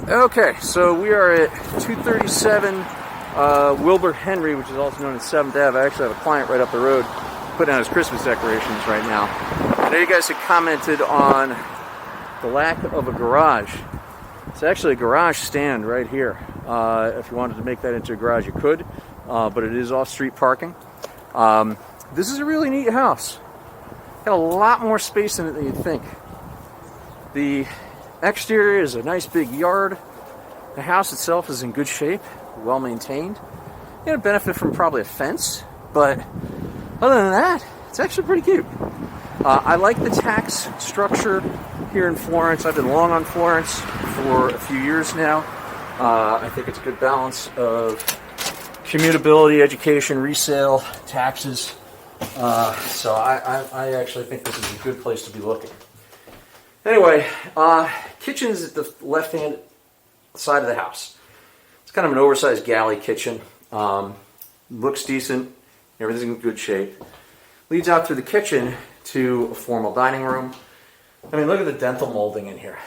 Okay, so we are at 237 Wilbur Henry, which is also known as 7th Ave. I actually have a client right up the road putting out his Christmas decorations right now. I know you guys had commented on the lack of a garage. It's actually a garage stand right here. If you wanted to make that into a garage, you could, but it is off-street parking. This is a really neat house. Got a lot more space in it than you'd think. The exterior is a nice big yard. The house itself is in good shape, well maintained. You're going to benefit from probably a fence, but other than that, it's actually pretty cute. I like the tax structure here in Florence. I've been long on Florence for a few years now. I think it's a good balance of commutability, education, resale, taxes. So I actually think this is a good place to be looking. Anyway, kitchen is at the left-hand side of the house. It's kind of an oversized galley kitchen. Looks decent. Everything's in good shape. Leads out through the kitchen to a formal dining room. I mean, look at the dental molding in here.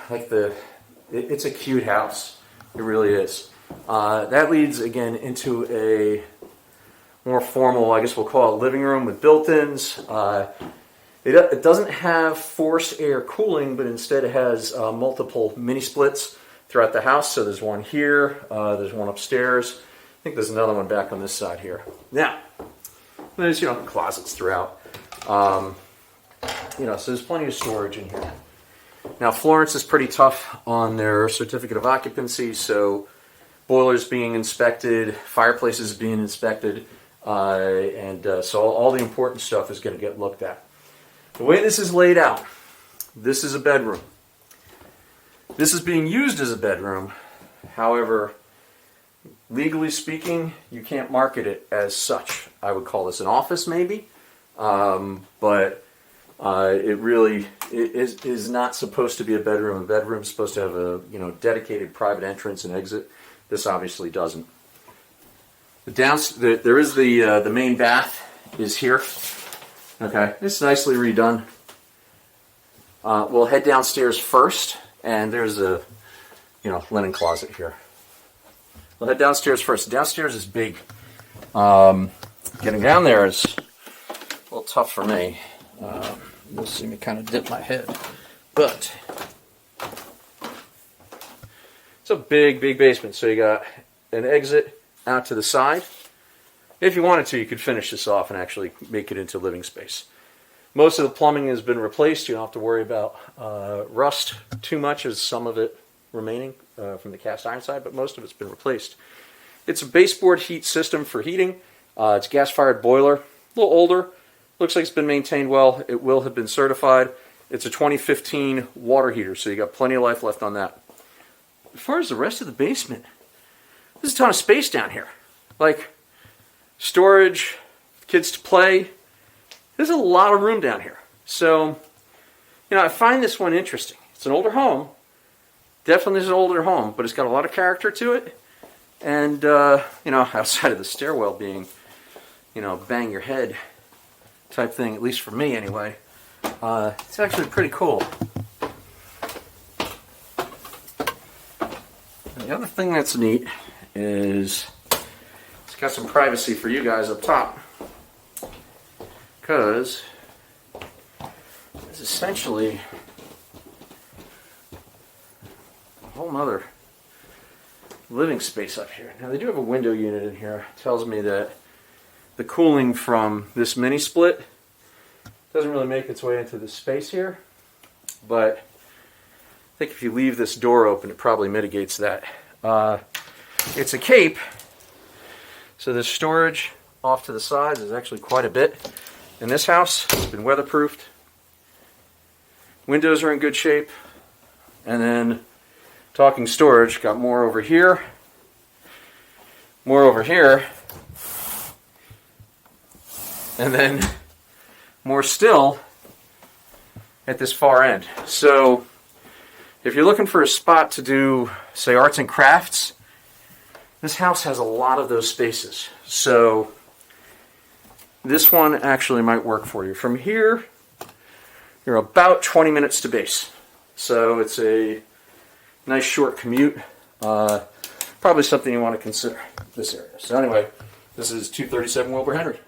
It's a cute house. It really is. That leads, again, into a more formal, I guess we'll call it living room with built-ins. It doesn't have forced air cooling, but instead it has multiple mini splits throughout the house. So there's one here, there's one upstairs. I think there's another one back on this side here. Now, there's closets throughout. So there's plenty of storage in here. Now Florence is pretty tough on their certificate of occupancy, so boilers being inspected, fireplaces being inspected, so all the important stuff is going to get looked at. The way this is laid out, this is a bedroom. This is being used as a bedroom. However, legally speaking, you can't market it as such. I would call this an office maybe, but it really is not supposed to be a bedroom. A bedroom is supposed to have a dedicated private entrance and exit. This obviously doesn't. There is the main bath is here. Okay, it's nicely redone. We'll head downstairs first, and there's a linen closet here. We'll head downstairs first. Downstairs is big. Getting down there is a little tough for me. You'll see me kind of dip my head, but it's a big basement. So you got an exit out to the side. If you wanted to, you could finish this off and actually make it into living space. Most of the plumbing has been replaced. You don't have to worry about rust too much, as some of it remaining from the cast iron side, but most of it's been replaced. It's a baseboard heat system for heating. It's a gas-fired boiler, a little older. Looks like it's been maintained well. It will have been certified. It's a 2015 water heater, so you got plenty of life left on that. As far as the rest of the basement, there's a ton of space down here. Like storage, kids to play. There's a lot of room down here. So, I find this one interesting. It's an older home. Definitely is an older home, but it's got a lot of character to it. And, outside of the stairwell being, bang your head type thing, at least for me anyway, it's actually pretty cool. And the other thing that's neat is it's got some privacy for you guys up top, because it's essentially a whole nother living space up here. Now they do have a window unit in here. It tells me that the cooling from this mini split doesn't really make its way into this space here, but I think if you leave this door open, it probably mitigates that. It's a cape, so there's storage off to the sides. There's actually quite a bit in this house. It's been weatherproofed. Windows are in good shape. And then, talking storage, got more over here, more over here, and then more still at this far end. So, if you're looking for a spot to do, say, arts and crafts, this house has a lot of those spaces. So, this one actually might work for you. From here, you're about 20 minutes to base. So it's a nice short commute. Probably something you want to consider, this area. So anyway, this is 237 Wilbur Henry.